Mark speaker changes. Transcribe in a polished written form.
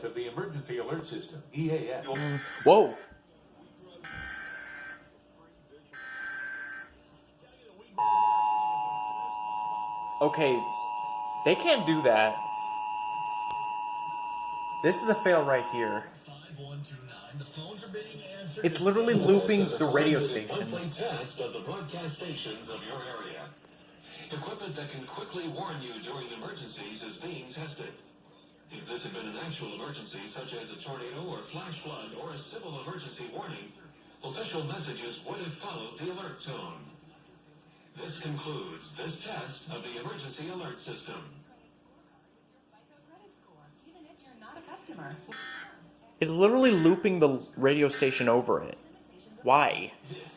Speaker 1: test of the emergency alert system, EAS.
Speaker 2: Whoa. Okay, they can't do that. This is a fail right here. It's literally looping the radio station.
Speaker 3: Test of the broadcast stations of your area. Equipment that can quickly warn you during emergencies is being tested. If this had been an actual emergency, such as a tornado or flash flood or a civil emergency warning, official messages would have followed the alert tone. This concludes this test of the emergency alert system.
Speaker 2: It's literally looping the radio station over it. Why?
Speaker 3: This